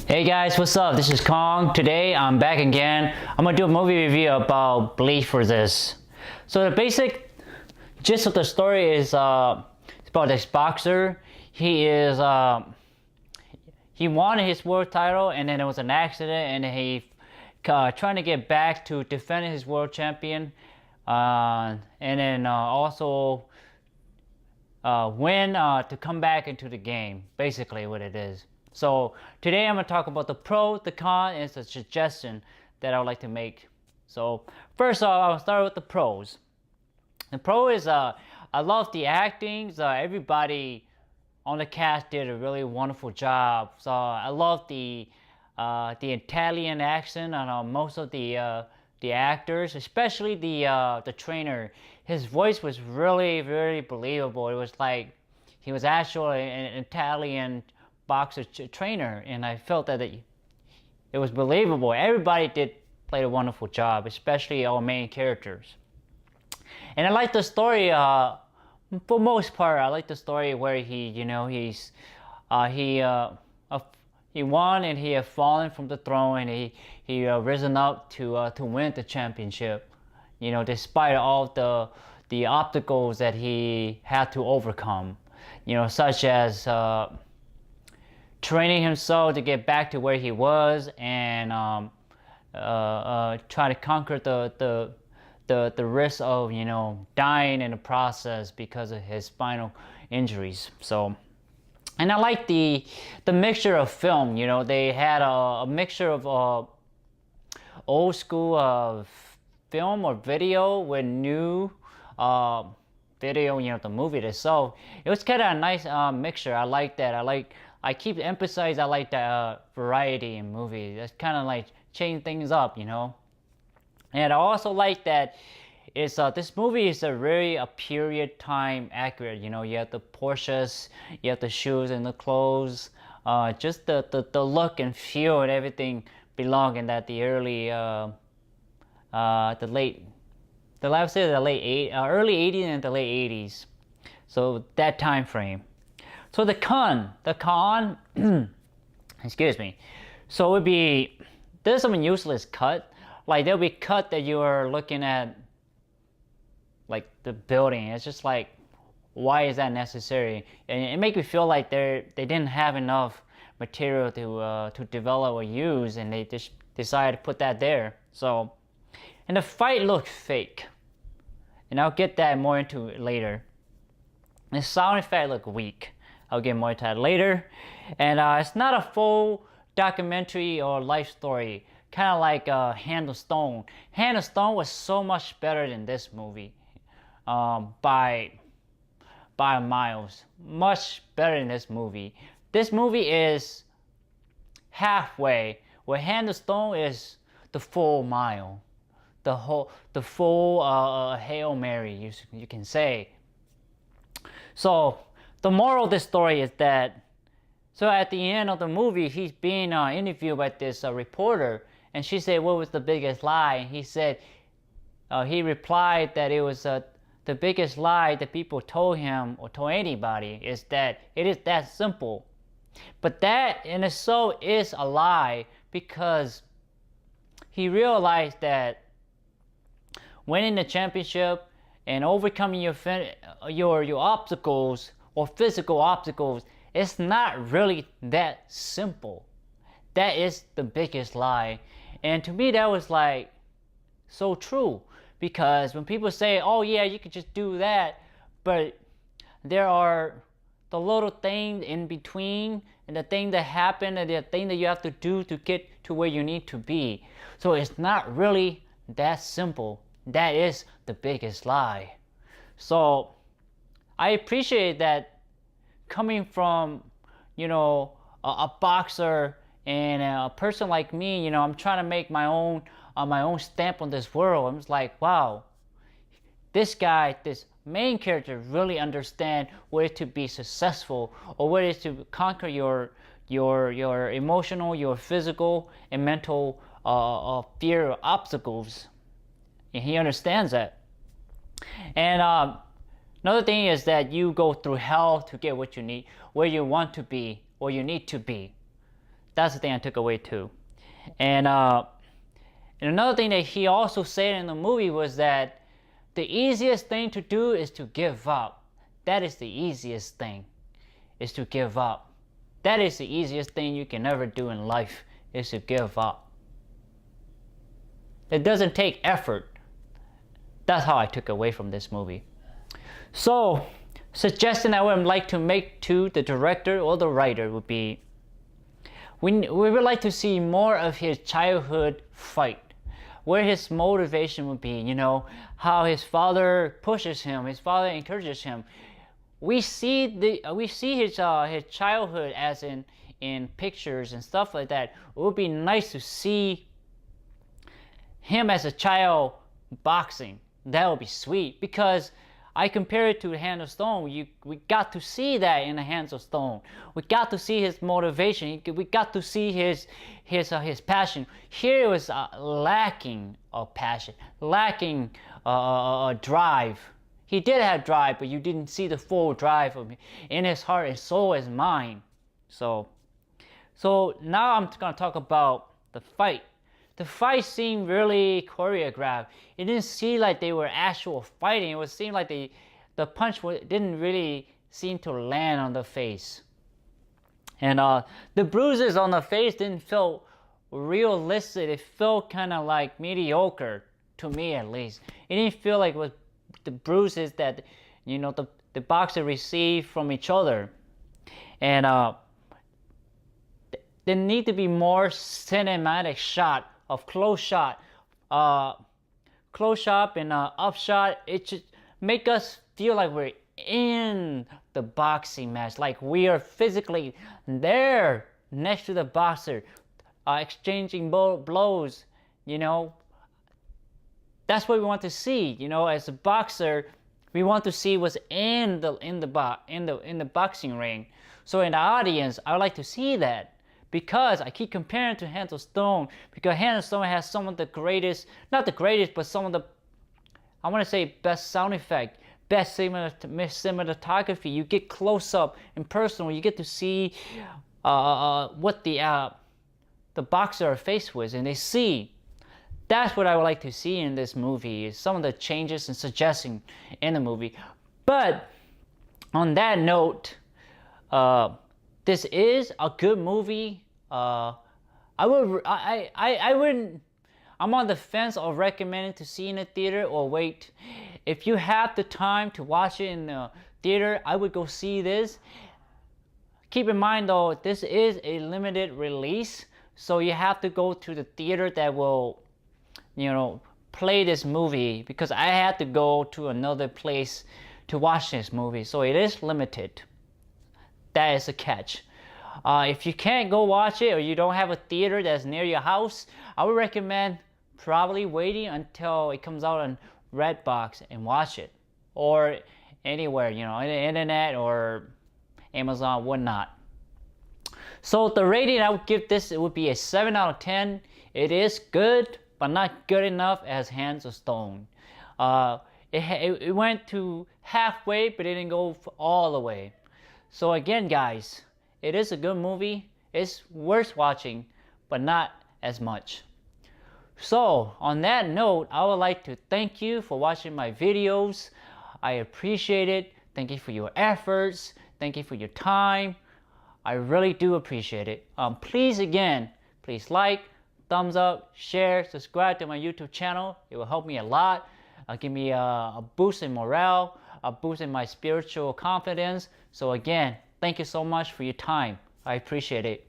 Hey guys, what's up? This is Kong. Today I'm back again. I'm gonna do a movie review about Bleach for this. So the basic gist of the story is it's about this boxer. He won his world title and then there was an accident and he trying to get back to defend his world champion and then also win to come back into the game. Basically what it is. So today I'm going to talk about the pro, the con, and it's a suggestion that I would like to make. So first off, I'll start with the pros. The pro is I love the acting. Everybody on the cast did a really wonderful job. So I love the Italian accent on most of the actors, especially the trainer. His voice was really very believable. It was like he was actually an Italian boxer trainer, and I felt that it was believable. Everybody did play a wonderful job, especially our main characters. And I like the story. For most part, I like the story where he won and he had fallen from the throne and he risen up to win the championship. You know, despite all the obstacles that he had to overcome. You know, such as training himself to get back to where he was and try to conquer the risk of dying in the process because of his spinal injuries. So, and I like the mixture of film. You know, they had a mixture of old school film or video with new video. You know, the movie itself. It was kind of a nice mixture. I like that. I keep emphasizing I like the variety in movies. That's kind of like change things up, you know. And I also like that it's this movie is a period time accurate. You know, you have the Porsches, you have the shoes and the clothes, just the look and feel and everything belong in that the early early 80s and the late 80s. So that time frame. So the con, excuse me. So it would be, there's some useless cut. Like there'll be cut that you are looking at, like the building. It's just like, why is that necessary? And it makes me feel like they didn't have enough material to develop or use, and they just decided to put that there. So, and the fight looked fake, and I'll get that more into it later. The sound effect looked weak. I'll get more into that later. And it's not a full documentary or life story. Kind of like Hand of Stone. Hand of Stone was so much better than this movie. By miles. Much better than this movie. This movie is halfway, where Hand of Stone is the full mile. The full Hail Mary, you can say. So, the moral of this story is that, so at the end of the movie, he's being interviewed by this reporter, and she said, what was the biggest lie? And he said, he replied that it was the biggest lie that people told him or told anybody is that it is that simple. But that in itself is a lie, because he realized that winning the championship and overcoming your obstacles or physical obstacles, it's not really that simple. That is the biggest lie. And to me that was like so true, because when people say, oh yeah, you could just do that, but there are the little things in between and the thing that happen and the thing that you have to do to get to where you need to be. So it's not really that simple. That is the biggest lie. So I appreciate that coming from, a boxer and a person like me. I'm trying to make my own stamp on this world. I'm just like, wow, this guy, this main character really understand what it is to be successful, or what it is to conquer your emotional, your physical and mental fear of obstacles. And he understands that. And another thing is that you go through hell to get what you need, where you want to be, or you need to be. That's the thing I took away too. And another thing that he also said in the movie was that the easiest thing to do is to give up. That is the easiest thing, is to give up. That is the easiest thing you can ever do in life, is to give up. It doesn't take effort. That's how I took away from this movie. So, suggestion I would like to make to the director or the writer would be, we would like to see more of his childhood fight, where his motivation would be, how his father pushes him, his father encourages him. We see his childhood as in pictures and stuff like that. It would be nice to see him as a child boxing. That would be sweet, because I compare it to the Hands of Stone. We got to see that in the Hands of Stone. We got to see his motivation. We got to see his passion. Here it was lacking of passion, lacking drive. He did have drive, but you didn't see the full drive of him in his heart, his soul, his mind. So now I'm gonna talk about the fight. The fight seemed really choreographed. It didn't seem like they were actual fighting. It seemed like the punch didn't really seem to land on the face. And the bruises on the face didn't feel realistic. It felt kind of like mediocre, to me at least. It didn't feel like it was the bruises that the boxer received from each other. And there need to be more cinematic shot of close shot and up shot. It should make us feel like we're in the boxing match, like we are physically there next to the boxer, exchanging blows. That's what we want to see. As a boxer, we want to see what's in the boxing ring. So in the audience, I would like to see that. Because I keep comparing to Hands of Stone, because Hands of Stone has some of the greatest, not the greatest, but some of the, I want to say, best sound effect, best cinematography. You get close up and personal. You get to see what the boxer are faced with, and they see. That's what I would like to see in this movie, is some of the changes and suggesting in the movie. But on that note, this is a good movie. I'm on the fence of recommending to see in the theater or wait. If you have the time to watch it in the theater, I would go see this. Keep in mind though, this is a limited release, so you have to go to the theater that will, play this movie, because I had to go to another place to watch this movie, so it is limited. That is a catch. If you can't go watch it, or you don't have a theater that's near your house, I would recommend probably waiting until it comes out on Redbox and watch it, or anywhere, on the internet or Amazon, whatnot. So the rating I would give this, it would be a 7 out of 10. It is good, but not good enough as Hands of Stone. It went to halfway, but it didn't go all the way. So again, guys, it is a good movie. It's worth watching, but not as much. So on that note, I would like to thank you for watching my videos. I appreciate it. Thank you for your efforts. Thank you for your time. I really do appreciate it. Please like, thumbs up, share, subscribe to my YouTube channel. It will help me a lot. Give me a boost in morale, a boost in my spiritual confidence. So again, thank you so much for your time. I appreciate it.